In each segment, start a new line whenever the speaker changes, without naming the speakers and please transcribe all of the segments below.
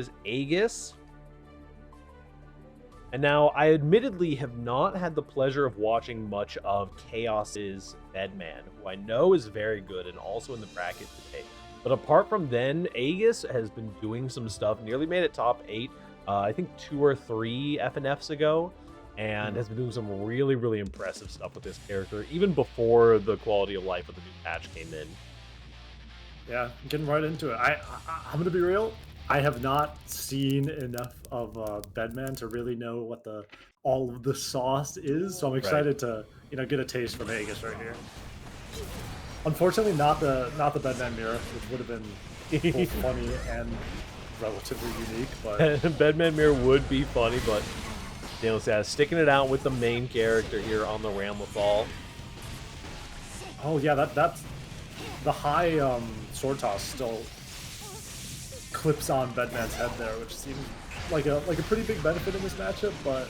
is Aegis. And now, I admittedly have not had the pleasure of watching much of Chaos's Bedman, who I know is very good and also in the bracket today. But apart from then, Aegis has been doing some stuff, nearly made it top 8, I think 2 or 3 FNFs ago, and has been doing some really, really impressive stuff with this character, even before the quality of life of the new patch came in.
Yeah, getting right into it. I'm going to be real. I have not seen enough of Bedman to really know what all of the sauce is, so I'm excited to get a taste from Aegis right here. Unfortunately, not the Bedman mirror, which would have been both funny and relatively unique. But
Bedman mirror would be funny, but DanielSaz sticking it out with the main character here on the Ramlethal.
Oh yeah, that's the high sword toss still clips on Bedman's head there, which seems like a pretty big benefit in this matchup, but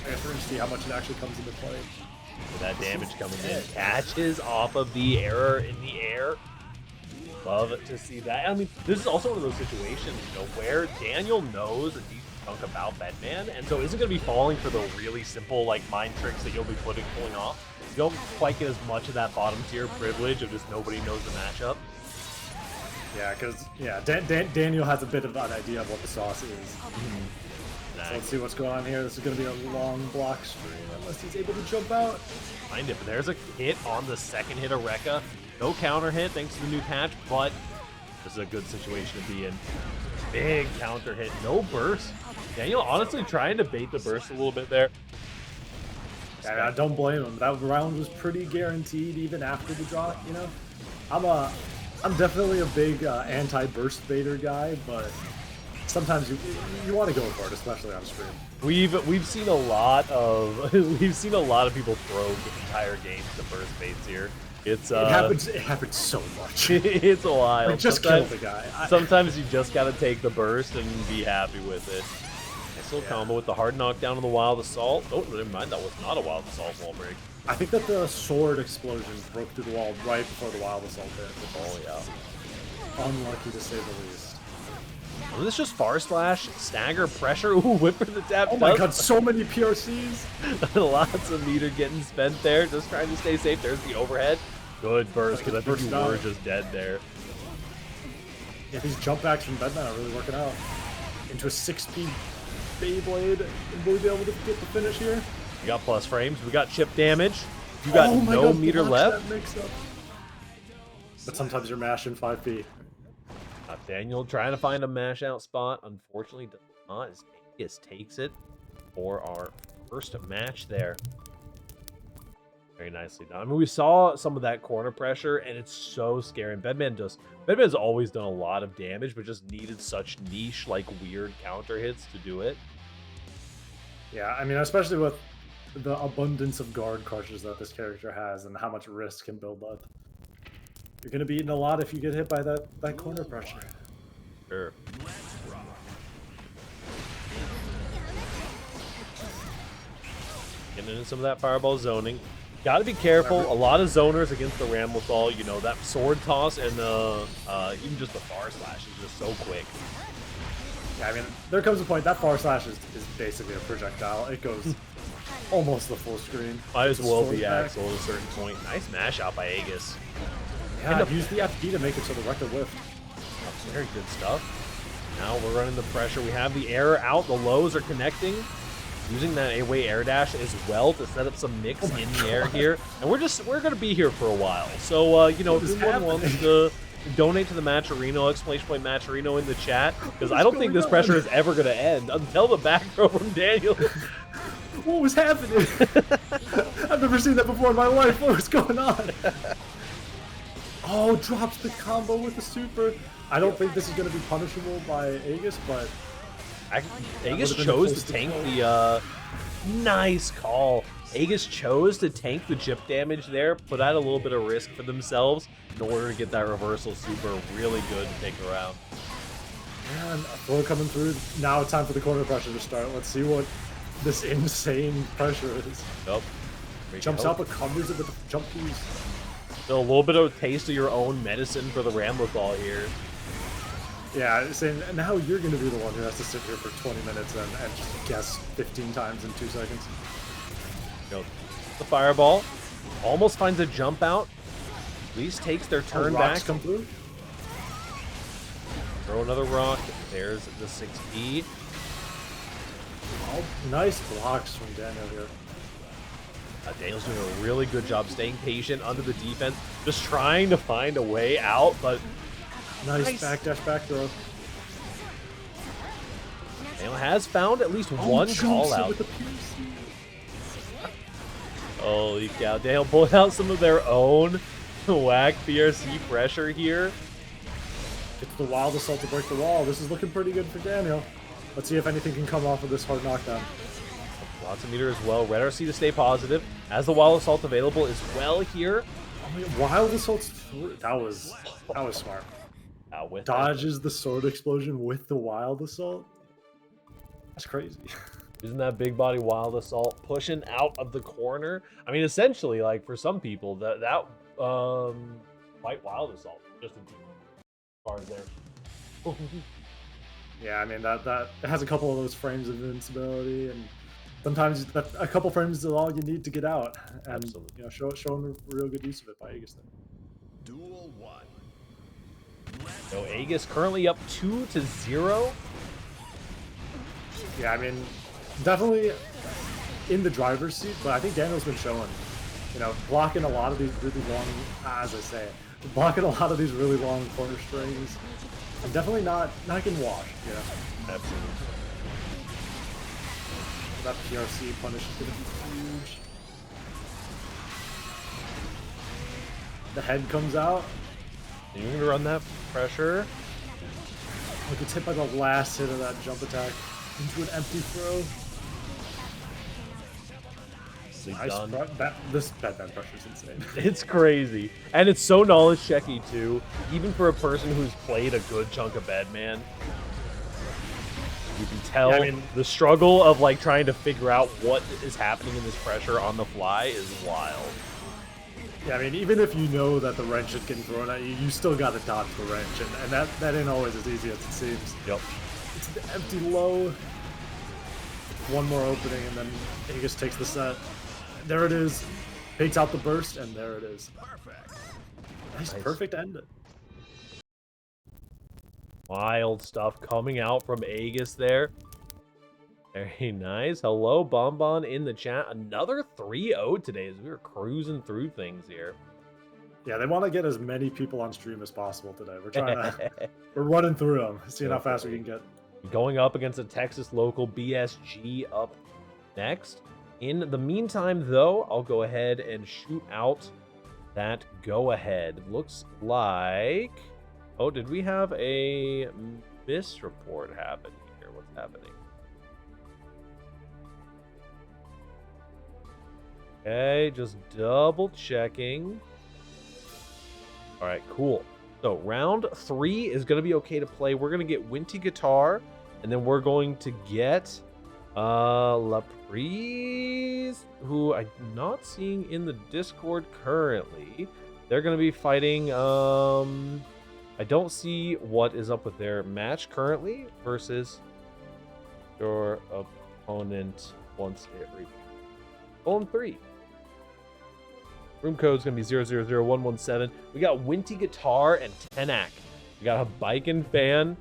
I guess we're going to see how much it actually comes into play.
So that damage coming in. Catches off of the error in the air. Love to see that. I mean, this is also one of those situations, where Daniel knows a decent chunk about Bedman, and so isn't going to be falling for the really simple, mind tricks that you'll be pulling off. You don't quite get as much of that bottom tier privilege of just nobody knows the matchup.
Yeah, because Daniel has a bit of an idea of what the sauce is. So let's see what's going on here. This is going to be a long block stream unless he's able to jump out.
Find it, but there's a hit on the second hit of Rekka. No counter hit thanks to the new patch, but this is a good situation to be in. Big counter hit, no burst. Daniel honestly trying to bait the burst a little bit there.
Yeah, I don't blame him. That round was pretty guaranteed even after the draw, I'm definitely a big anti-burst baiter guy, but sometimes you want to go for it, especially on stream.
We've seen a lot of people throw the entire game to burst baits here. It
happens so much.
It's wild.
Just kill the guy.
Sometimes you just gotta take the burst and be happy with it. Nice little combo with the hard knockdown on the Wild Assault. Oh, never mind, that was not a Wild Assault wall break.
I think that the sword explosion broke through the wall right before the Wild Assault hit.
Oh yeah.
Unlucky to say the least.
Oh, this is just far slash, stagger, pressure. Ooh, whip for the tap.
Oh my god, so many PRCs.
Lots of meter getting spent there. Just trying to stay safe. There's the overhead. Good burst, because I think you were just dead there.
Yeah, these jump backs from Bedman are really working out. Into a 6-speed Beyblade, and will we be able to get the finish here?
We got plus frames. We got chip damage. You got no meter left.
But sometimes you're mashing 5P.
Daniel trying to find a mash out spot. Unfortunately, does not. As Aegis takes it for our first match there. Very nicely done. I mean, we saw some of that corner pressure, and it's so scary. And Bedman's always done a lot of damage, but just needed such niche, weird counter hits to do it.
Yeah, I mean, especially with the abundance of guard crushes that this character has and how much risk can build up. You're going to be eating a lot if you get hit by that corner pressure.
Sure. Getting into some of that fireball zoning. Got to be careful. A lot of zoners against the Ramlethal. That sword toss and even just the far slash is just so quick.
Yeah, I mean, there comes a point that far slash is basically a projectile. It goes almost the full screen.
Might as well be Axel at a certain point. Nice mash out by Aegis.
Yeah, use the FD to make it so the Rekka whiffed.
Very good stuff. Now we're running the pressure. We have the error out. The lows are connecting. Using that A-way air dash as well to set up some mix in the air here. And we're going to be here for a while. So, if anyone wants to donate to the Matcherino, exclamation point Matcherino in the chat, because I don't think this pressure is ever going to end until the back throw from Daniel.
What was happening? I've never seen that before in my life. What was going on? Oh, drops the combo with the super. I don't think this is going to be punishable by Aegis, but
Aegis chose to tank the nice call. Aegis chose to tank the chip damage there, put out a little bit of risk for themselves in order to get that reversal super really good to take around.
Man, throw coming through. Now it's time for the corner pressure to start. Let's see what this insane pressure is.
Nope.
Jumps out but covers it with the jump piece.
So a little bit of a taste of your own medicine for the Ramlethal here.
Yeah, saying now you're going to be the one who has to sit here for 20 minutes and just guess 15 times in 2 seconds.
Go the fireball. Almost finds a jump out. At least takes their turn back.
Come through.
Throw another rock. There's the 6B.
Oh, nice blocks from Daniel here.
Daniel's doing a really good job staying patient under the defense, just trying to find a way out, but
nice backdash back throw.
Daniel has found at least one call out. Holy cow, Daniel pulling out some of their own whack PRC pressure here.
Gets the Wild Assault to break the wall. This is looking pretty good for Daniel. Let's see if anything can come off of this hard knockdown.
Lots of meter as well. Red RC to stay positive. As the Wild Assault available as well here.
Oh, wait, Wild Assault's that was smart. Dodges the sword explosion with the Wild Assault. That's crazy.
Using that big body Wild Assault, pushing out of the corner. I mean, essentially, like for some people, that white Wild Assault just as far as there.
Yeah, I mean that it has a couple of those frames of invincibility, and sometimes a couple frames is all you need to get out. And
Absolutely.
you know, showing real good use of it by Aegis there.
Duel 1.
So Aegis currently up 2-0.
Yeah, I mean, definitely in the driver's seat, but I think Daniel's been showing, you know, blocking a lot of these really long, as I say, blocking a lot of these really long corner strings, and definitely not getting washed, you know.
Absolutely.
That PRC punish is going to be huge. The head comes out.
You're going to run that pressure.
It gets hit by the last hit of that jump attack into an empty throw. This Bedman pressure is insane.
It's crazy. And it's so knowledge checky too, even for a person who's played a good chunk of Bedman. You can tell the struggle of like trying to figure out what is happening in this pressure on the fly is wild.
Yeah, I mean, even if you know that the wrench is getting thrown at you, you still got to dodge the wrench, and that ain't always as easy as it seems.
Yep.
It's the empty low. One more opening, and then Aegis takes the set. There it is. Takes out the burst, and there it is.
Perfect.
Nice. Perfect end.
Wild stuff coming out from Aegis there. Very nice. Hello, Bonbon in the chat. Another 3-0 today as we were cruising through things here.
Yeah, they want to get as many people on stream as possible today. We're trying to, we're running through them, seeing how fast we can get.
Going up against a Texas local, BSG up next. In the meantime, though, I'll go ahead and shoot out that go-ahead. Looks like... Oh, did we have a misreport happen here? What's happening? Okay, just double checking. All right, cool. So round 3 is going to be okay to play. We're going to get Winty Guitar, and then we're going to get Laprise, who I'm not seeing in the Discord currently. They're going to be fighting... I don't see what is up with their match currently versus your opponent once it reaches. 0-3. Room code is going to be 000117. We got Winty Guitar and Tenak. We got a Biken fan